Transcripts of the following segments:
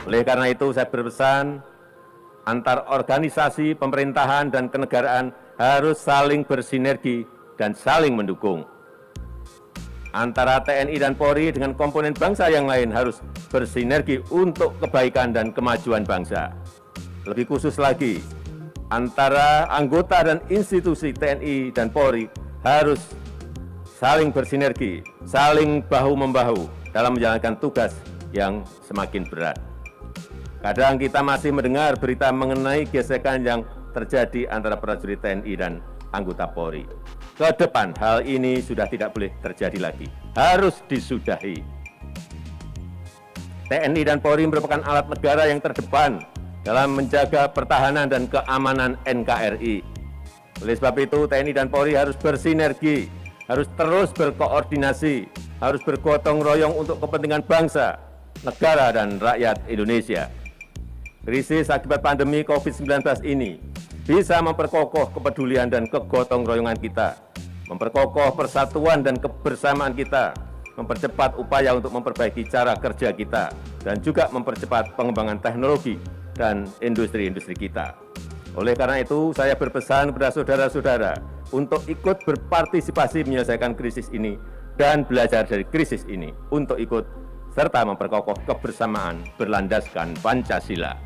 Oleh karena itu saya berpesan antar organisasi pemerintahan dan kenegaraan harus saling bersinergi dan saling mendukung. Antara TNI dan Polri dengan komponen bangsa yang lain harus bersinergi untuk kebaikan dan kemajuan bangsa. Lebih khusus lagi, antara anggota dan institusi TNI dan Polri harus saling bersinergi, saling bahu-membahu dalam menjalankan tugas yang semakin berat. Kadang kita masih mendengar berita mengenai gesekan yang terjadi antara prajurit TNI dan anggota Polri. Ke depan hal ini sudah tidak boleh terjadi lagi, harus disudahi. TNI dan Polri merupakan alat negara yang terdepan dalam menjaga pertahanan dan keamanan NKRI. Oleh sebab itu TNI dan Polri harus bersinergi, harus terus berkoordinasi, harus bergotong royong untuk kepentingan bangsa, negara, dan rakyat Indonesia. Krisis akibat pandemi COVID-19 ini bisa memperkokoh kepedulian dan kegotong royongan kita, memperkokoh persatuan dan kebersamaan kita, mempercepat upaya untuk memperbaiki cara kerja kita, dan juga mempercepat pengembangan teknologi dan industri-industri kita. Oleh karena itu, saya berpesan kepada saudara-saudara untuk ikut berpartisipasi menyelesaikan krisis ini dan belajar dari krisis ini untuk ikut serta memperkokoh kebersamaan berlandaskan Pancasila.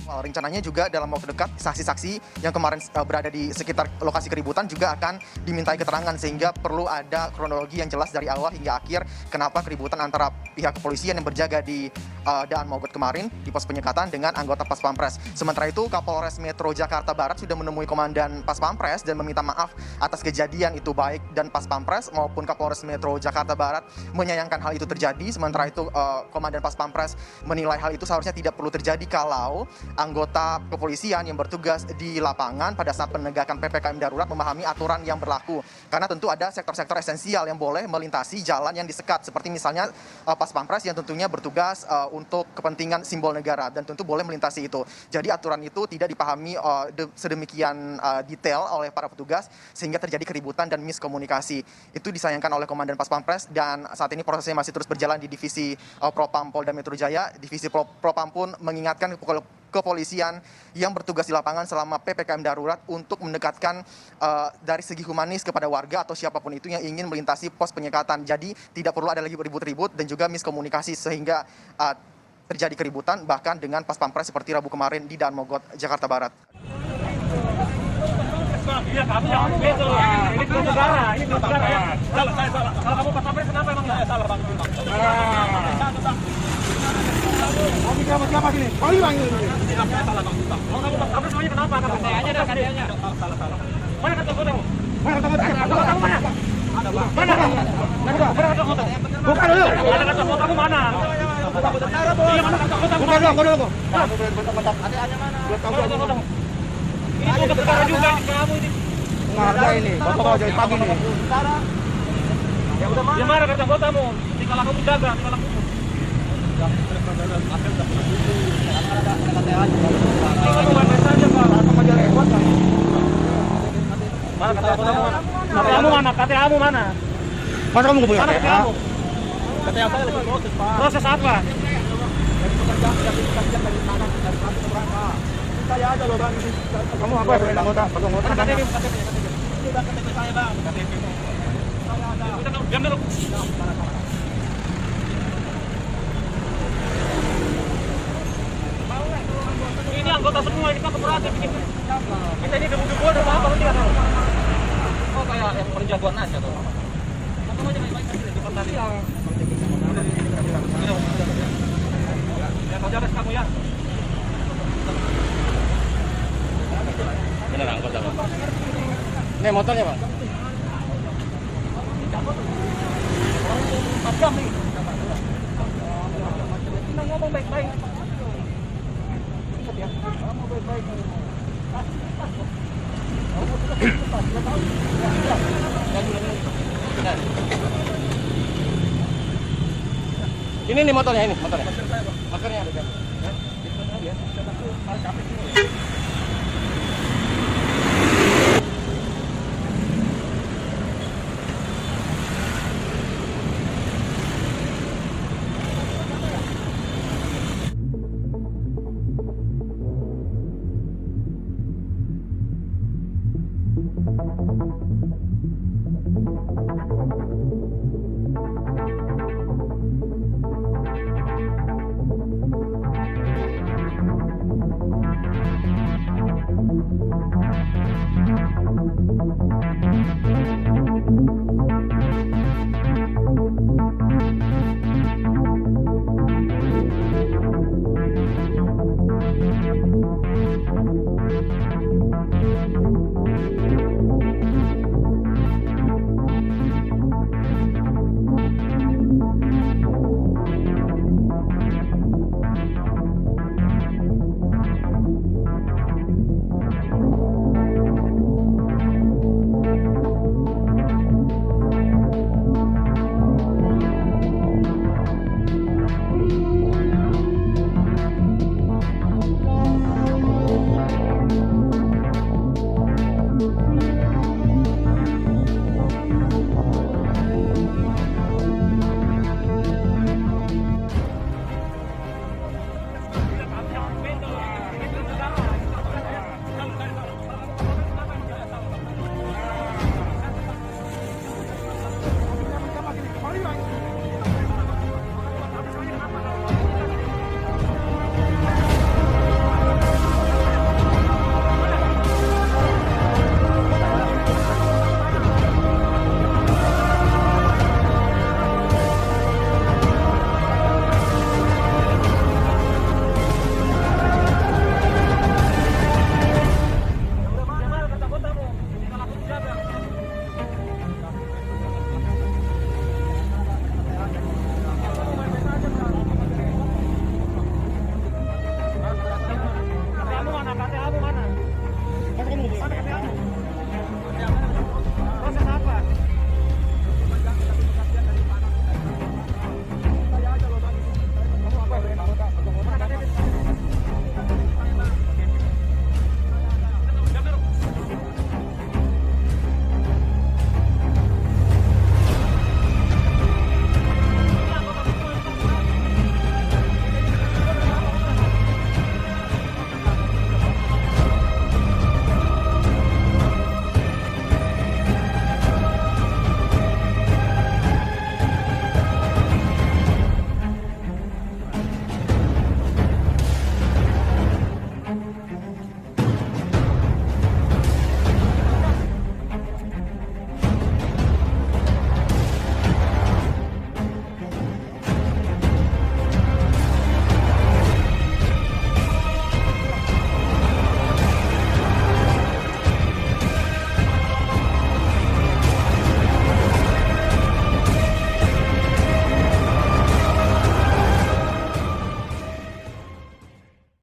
Rencananya juga dalam waktu dekat saksi-saksi yang kemarin berada di sekitar lokasi keributan juga akan dimintai keterangan, sehingga perlu ada kronologi yang jelas dari awal hingga akhir kenapa keributan antara pihak kepolisian yang berjaga di Daan Mogot kemarin di pos penyekatan dengan anggota Pas Pampres. Sementara itu Kapolres Metro Jakarta Barat sudah menemui Komandan Pas Pampres dan meminta maaf atas kejadian itu. Baik dan Pas Pampres maupun Kapolres Metro Jakarta Barat menyayangkan hal itu terjadi. Sementara itu Komandan Pas Pampres menilai hal itu seharusnya tidak perlu terjadi kalau anggota kepolisian yang bertugas di lapangan pada saat penegakan PPKM darurat memahami aturan yang berlaku. Karena tentu ada sektor-sektor esensial yang boleh melintasi jalan yang disekat, seperti misalnya Pas Pampres yang tentunya bertugas untuk kepentingan simbol negara dan tentu boleh melintasi itu. Jadi aturan itu tidak dipahami sedemikian detail oleh para petugas sehingga terjadi keributan dan miskomunikasi. Itu disayangkan oleh Komandan Pas Pampres, dan saat ini prosesnya masih terus berjalan di Divisi Propam Polda Metro Jaya. Divisi Propam pun mengingatkan kepolisian yang bertugas di lapangan selama PPKM darurat untuk mendekatkan dari segi humanis kepada warga atau siapapun itu yang ingin melintasi pos penyekatan. Jadi tidak perlu ada lagi ribut-ribut dan juga miskomunikasi sehingga terjadi keributan bahkan dengan Pas Pampres seperti Rabu kemarin di Daan Mogot, Jakarta Barat. Iya, kamu jangan begitu. Ini belum negara, ini belum negara ya. Salah, saya salah. Kalau kamu Pas Pampres kenapa emang saya salah, Bang? Kamu siapa sini? Oh, ini Bang ini. Saya salah, Bang. Oh, kamu Pas Pampres namanya kenapa? Saya aja dah, saya aja. Salah. Mana kata fotomu? Mana kata fotomu? Kamu mana? Ada, Bang. Mana? Mana kata foto? Bukan dulu. Ada kata fotomu mana? Iya, mana kata fotomu? Bukan dulu. Kamu foto-foto. Ada mana? Foto. Ini tugas negara juga kamu ini. Nggak ada ini. Bapak jadi pagi nih. Ya udah mana? Ya mana kata fotomu? Kalau kamu jaga, kalau kamu mana kata kamu mana? KTA-mu mana? Masa kamu punya KTA? KTA saya lagi proses, Pak. Proses apa? Saya aja loh Bang. Kamu apa yang pengen anggota? Mana KTP? Ini Bang, KTP saya Bang. KTP. Saya ada. Diam dulu. Ini anggota semua, kita kooperatif ini. Kita ini debu-debu ada apa tidak tahu. Oh kayak yang perjagoan aja tuh. Kamu aja baik-baik aja di depan ya. Ya kau jaga kamu ya. Benar anggota Bang. Nih motornya Bang. Macam nih. Kita ngomong baik-baik. Ini nih motornya, ini motornya. Motornya ada. Pak.